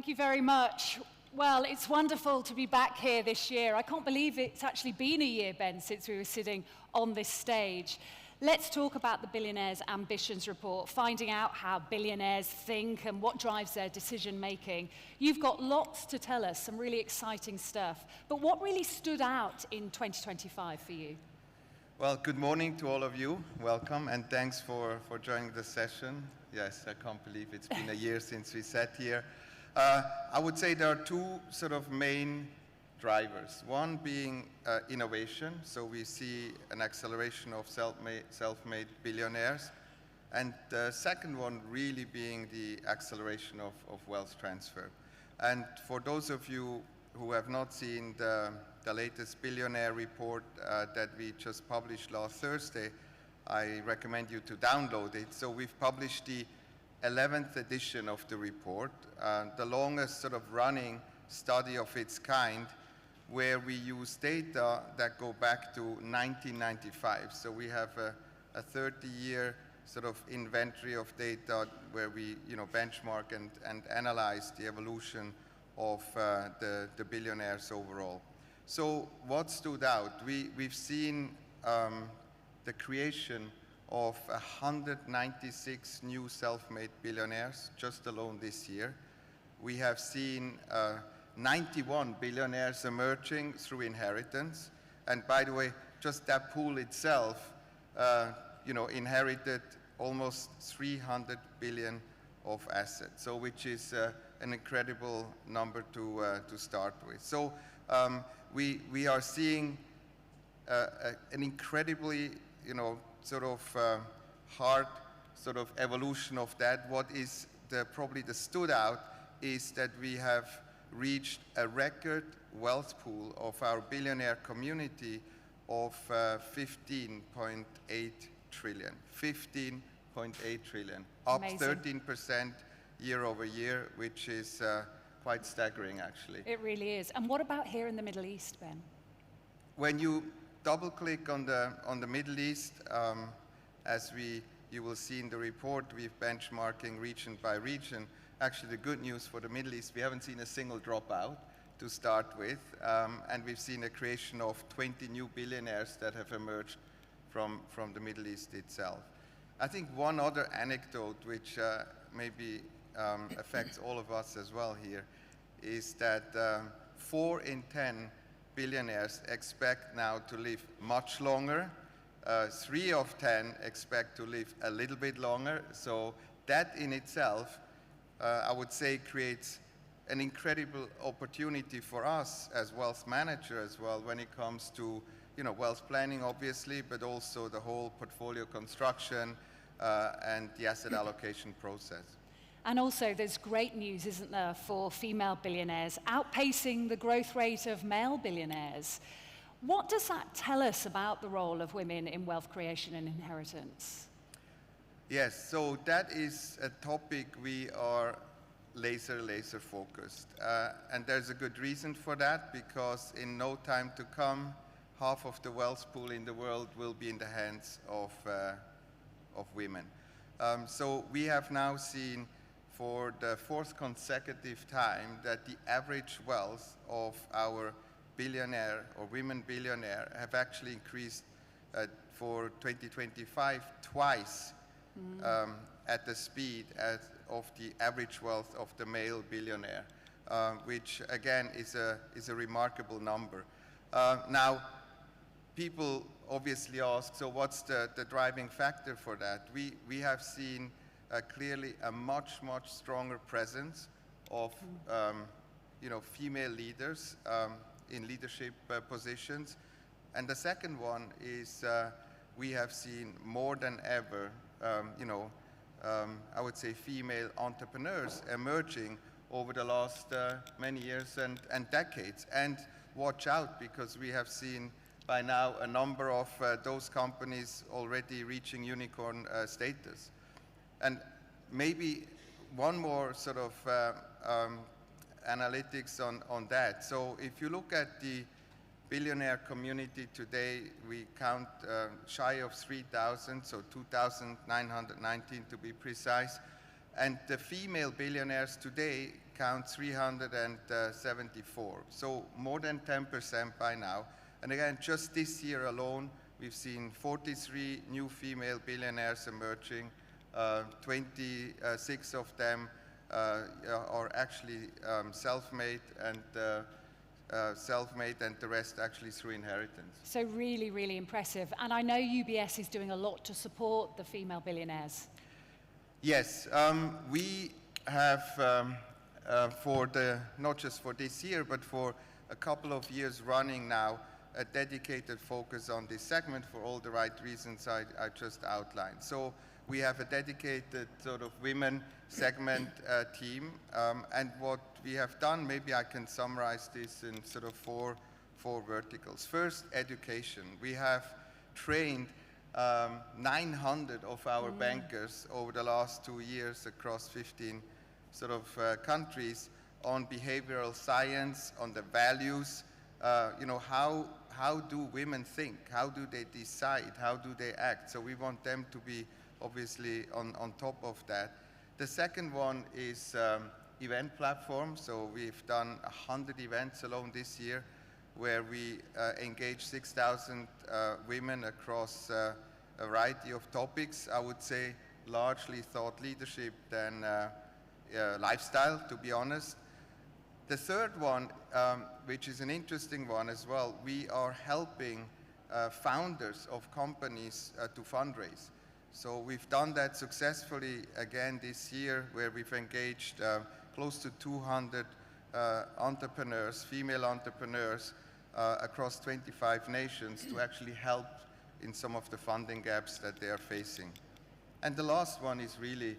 Thank you very much. Well, it's wonderful to be back here this year. I can't believe it's actually been a year, Ben, since we were sitting on this stage. Let's talk about the Billionaires' Ambitions Report, finding out how billionaires think and what drives their decision-making. You've got lots to tell us, some really exciting stuff. But what really stood out in 2025 for you? Well, good morning to all of you. Welcome, and thanks for joining the session. Yes, I can't believe it's been a year since we sat here. I would say there are two sort of main drivers. One being innovation. So we see an acceleration of self-made billionaires. And the second one really being the acceleration of wealth transfer. And for those of you who have not seen the latest billionaire report that we just published last Thursday, I recommend you to download it. So we've published the 11th edition of the report, the longest sort of running study of its kind, where we use data that go back to 1995. So we have a 30-year sort of inventory of data where we benchmark and analyze the evolution of the billionaires overall. So what stood out? We've seen the creation of 196 new self-made billionaires just alone this year. We have seen 91 billionaires emerging through inheritance. And by the way, just that pool itself, inherited almost 300 billion of assets, so which is an incredible number to start with. So we are seeing an incredibly, sort of hard sort of evolution of that. What is probably the stood out is that we have reached a record wealth pool of our billionaire community of 15.8 trillion. 15.8 trillion, up Amazing. 13% year over year, which is quite staggering, actually. It really is. And what about here in the Middle East, Ben? When you double-click on the Middle East, as you will see in the report, we're benchmarking region by region. Actually, the good news for the Middle East, we haven't seen a single dropout to start with, and we've seen a creation of 20 new billionaires that have emerged from the Middle East itself. I think one other anecdote which maybe affects all of us as well here is that 4 in 10 billionaires expect now to live much longer. 3 of 10 expect to live a little bit longer. So that in itself, I would say, creates an incredible opportunity for us as wealth manager as well when it comes to wealth planning, obviously, but also the whole portfolio construction and the asset allocation process. And also, there's great news, isn't there, for female billionaires, outpacing the growth rate of male billionaires. What does that tell us about the role of women in wealth creation and inheritance? Yes, so that is a topic we are laser focused. And there's a good reason for that, because in no time to come, half of the wealth pool in the world will be in the hands of women. So we have now seen for the 4th consecutive time that the average wealth of our billionaire or women billionaire have actually increased for 2025 twice at the speed of the average wealth of the male billionaire, which again is a remarkable number. Now, people obviously ask, so what's the driving factor for that? We have seen clearly a much stronger presence of female leaders in leadership positions. And the second one is we have seen more than ever, I would say, female entrepreneurs emerging over the last many years and decades. And watch out, because we have seen by now a number of those companies already reaching unicorn status. And maybe one more sort of analytics on that. So if you look at the billionaire community today, we count shy of 3,000, so 2,919 to be precise. And the female billionaires today count 374, so more than 10% by now. And again, just this year alone, we've seen 43 new female billionaires emerging. 26 of them are actually self-made, and the rest actually through inheritance. So really, really impressive. And I know UBS is doing a lot to support the female billionaires. Yes, we have not just for this year, but for a couple of years running now, a dedicated focus on this segment for all the right reasons I just outlined. So we have a dedicated sort of women segment team, and what we have done, maybe I can summarize this in sort of four verticals. First, education. We have trained 900 of our bankers over the last 2 years across 15 sort of countries on behavioral science, on the values, how do women think? How do they decide? How do they act? So we want them to be obviously on top of that. The second one is event platform. So we've done 100 events alone this year where we engage 6,000 women across a variety of topics. I would say largely thought leadership than lifestyle, to be honest. The third one, which is an interesting one as well, we are helping founders of companies to fundraise. So we've done that successfully again this year, where we've engaged close to 200 entrepreneurs, female entrepreneurs, across 25 nations to actually help in some of the funding gaps that they are facing. And the last one is really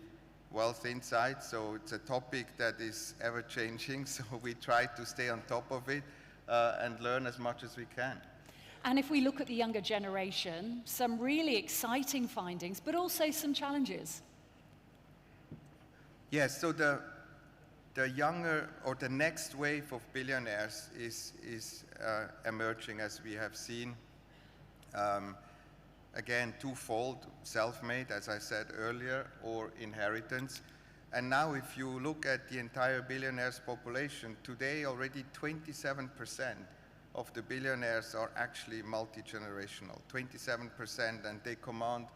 wealth insight. So it's a topic that is ever changing, so we try to stay on top of it and learn as much as we can. And if we look at the younger generation, some really exciting findings, but also some challenges. Yes, so the younger, or the next wave of billionaires is emerging, as we have seen. Again, twofold: self-made, as I said earlier, or inheritance. And now if you look at the entire billionaires population, today already 27% of the billionaires are actually multi-generational, 27%, and they command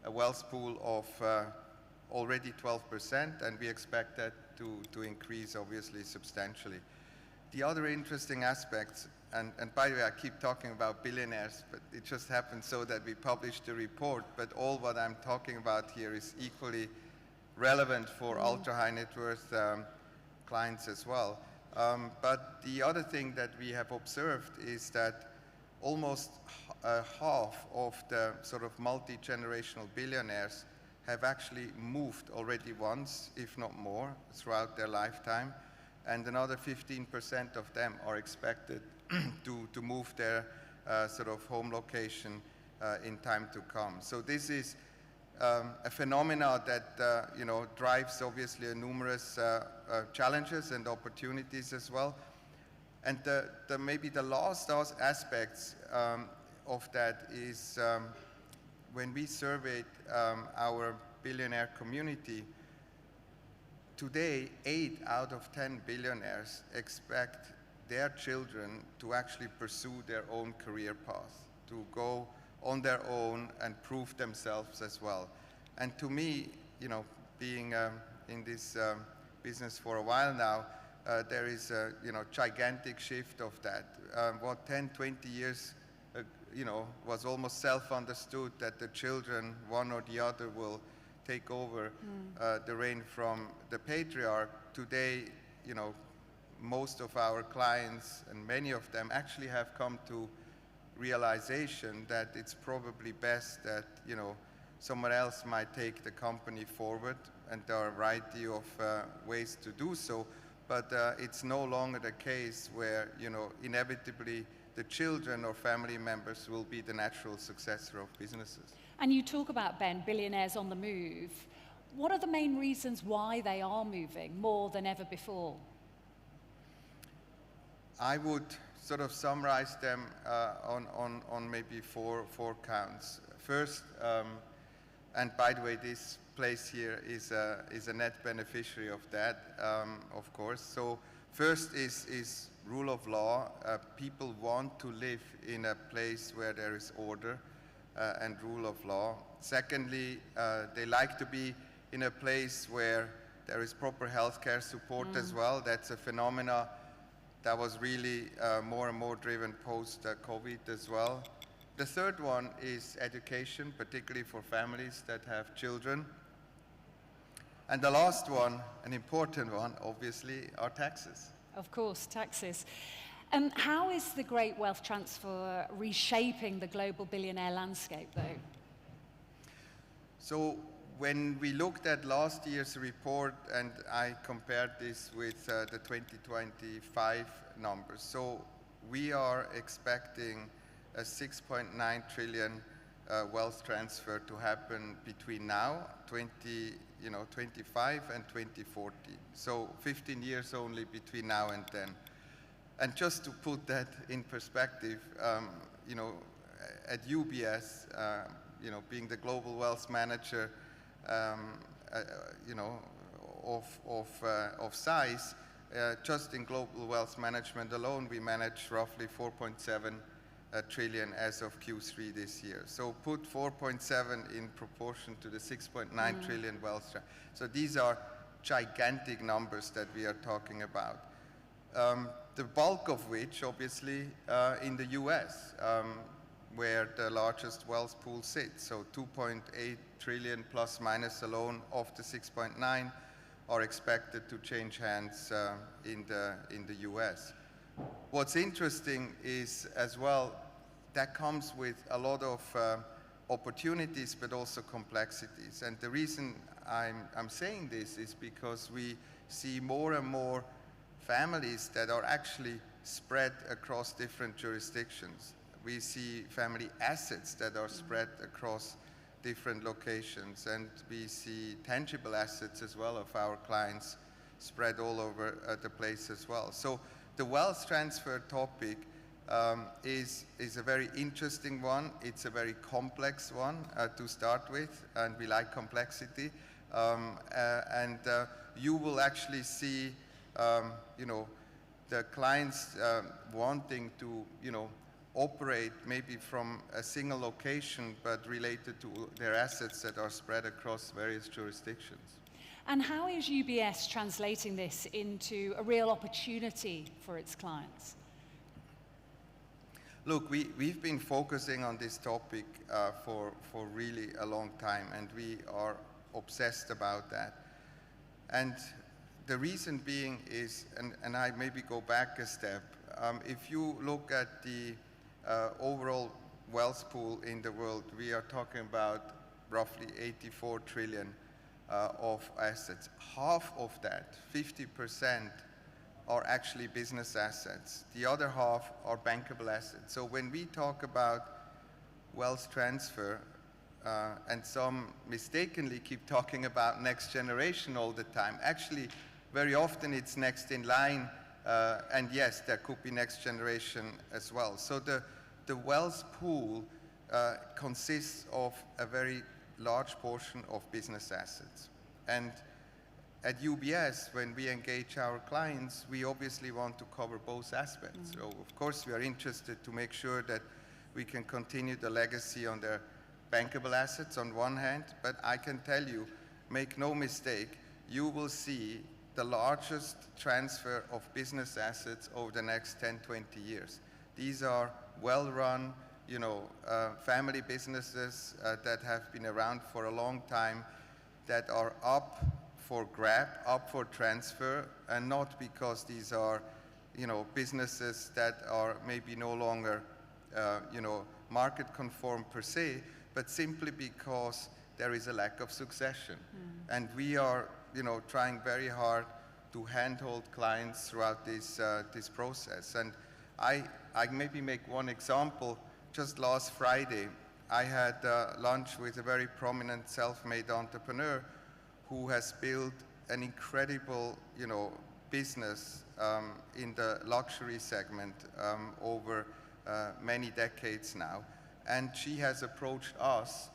a wealth pool of already 12%, and we expect that to increase obviously substantially. The other interesting aspects, and by the way, I keep talking about billionaires, but it just happens so that we published the report, but all what I'm talking about here is equally relevant for ultra-high net worth clients as well. But the other thing that we have observed is that almost half of the sort of multi-generational billionaires have actually moved already once, if not more, throughout their lifetime. And another 15% of them are expected to move their sort of home location in time to come. So this is a phenomena that drives obviously numerous challenges and opportunities as well. And maybe the last aspects of that is when we surveyed our billionaire community, today 8 out of 10 billionaires expect their children to actually pursue their own career path, to go on their own and prove themselves as well. And to me, being in this business for a while now, there is a gigantic shift of that. What 10, 20 years was almost self-understood, that the children, one or the other, will take over the reign from the patriarch. Today, most of our clients, and many of them, actually have come to realization that it's probably best that someone else might take the company forward, and there are a variety of ways to do so. But it's no longer the case where inevitably the children or family members will be the natural successor of businesses. And you talk about, Ben, billionaires on the move. What are the main reasons why they are moving more than ever before? I would sort of summarize them on maybe four counts. First, and by the way, this place here is a net beneficiary of that, of course. So first is rule of law. People want to live in a place where there is order and rule of law. Secondly, they like to be in a place where there is proper healthcare support as well. That's a phenomena that was really more and more driven post-COVID as well. The third one is education, particularly for families that have children. And the last one, an important one, obviously, are taxes. Of course, taxes. How is the great wealth transfer reshaping the global billionaire landscape, though? So when we looked at last year's report, and I compared this with the 2025 numbers, so we are expecting a 6.9 trillion wealth transfer to happen between now, 2025 and 2040. So 15 years only between now and then. And just to put that in perspective, at UBS, being the global wealth manager, of size, just in global wealth management alone, we manage roughly 4.7 trillion as of Q3 this year. So put 4.7 in proportion to the 6.9 trillion wealth. So these are gigantic numbers that we are talking about. The bulk of which, obviously, in the US, where the largest wealth pool sits. So 2.8 trillion plus minus alone of the 6.9 are expected to change hands in the US. What's interesting is, as well, that comes with a lot of opportunities, but also complexities. And the reason I'm saying this is because we see more and more families that are actually spread across different jurisdictions. We see family assets that are spread across different locations, and we see tangible assets as well of our clients spread all over the place as well. So the wealth transfer topic is a very interesting one. It's a very complex one to start with, and we like complexity. You will actually see, the clients wanting to, operate maybe from a single location, but related to their assets that are spread across various jurisdictions. And how is UBS translating this into a real opportunity for its clients? Look, we've been focusing on this topic for really a long time, and we are obsessed about that. And the reason being is, and I maybe go back a step, if you look at the overall wealth pool in the world, we are talking about roughly 84 trillion of assets. Half of that, 50%, are actually business assets. The other half are bankable assets. So when we talk about wealth transfer, and some mistakenly keep talking about next generation all the time, actually very often it's next in line, and yes, there could be next generation as well. So the wealth pool consists of a very large portion of business assets. And at UBS, when we engage our clients, we obviously want to cover both aspects. So of course we are interested to make sure that we can continue the legacy on their bankable assets on one hand, but I can tell you, make no mistake, you will see the largest transfer of business assets over the next 10, 20 years. These are well-run, family businesses that have been around for a long time, that are up for grab, up for transfer, and not because these are, businesses that are maybe no longer, market conform per se, but simply because there is a lack of succession. And we are, trying very hard to handhold clients throughout this process. And I maybe make one example. Just last Friday, I had lunch with a very prominent self-made entrepreneur who has built an incredible, business in the luxury segment over many decades now. And she has approached us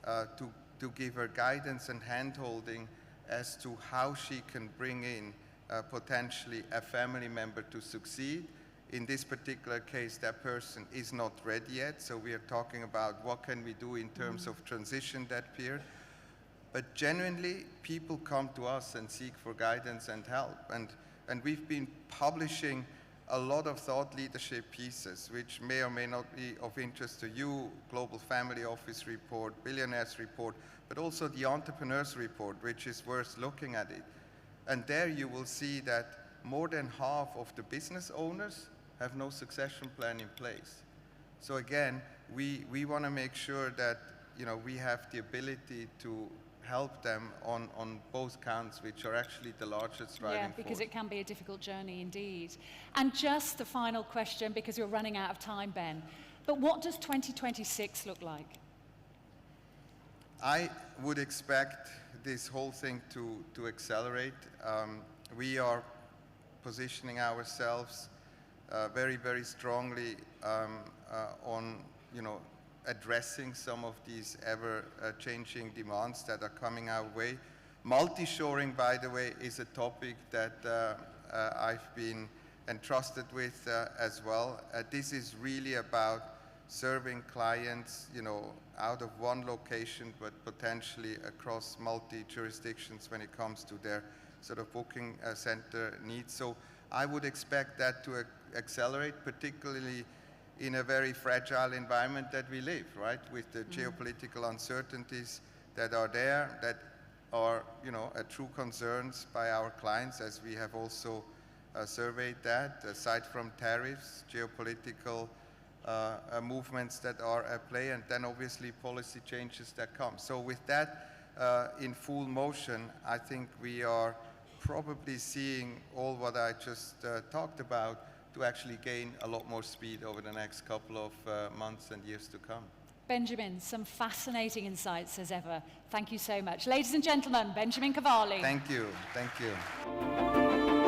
to to give her guidance and hand-holding as to how she can bring in potentially a family member to succeed. In this particular case, that person is not ready yet, so we are talking about what can we do in terms of transition that period. But genuinely, people come to us and seek for guidance and help. And we've been publishing a lot of thought leadership pieces, which may or may not be of interest to you, Global Family Office Report, Billionaires Report, but also the Entrepreneurs Report, which is worth looking at it. And there you will see that more than half of the business owners have no succession plan in place. So again, we want to make sure that we have the ability to help them on both counts, which are actually the largest driving force. Yeah, because it can be a difficult journey indeed. And just a final question, because we're running out of time, Ben. But what does 2026 look like? I would expect this whole thing to accelerate. We are positioning ourselves very, very strongly on, addressing some of these ever-changing demands that are coming our way. Multi-shoring, by the way, is a topic that I've been entrusted with as well. This is really about serving clients, out of one location, but potentially across multi-jurisdictions when it comes to their sort of booking center needs. So I would expect that to accelerate, particularly in a very fragile environment that we live, right? With the geopolitical uncertainties that are there, that are, a true concerns by our clients, as we have also surveyed that, aside from tariffs, geopolitical movements that are at play, and then obviously policy changes that come. So with that in full motion, I think we are probably seeing all what I just talked about to actually gain a lot more speed over the next couple of months and years to come. Benjamin, some fascinating insights as ever. Thank you so much. Ladies and gentlemen, Benjamin Cavalli. Thank you. Thank you.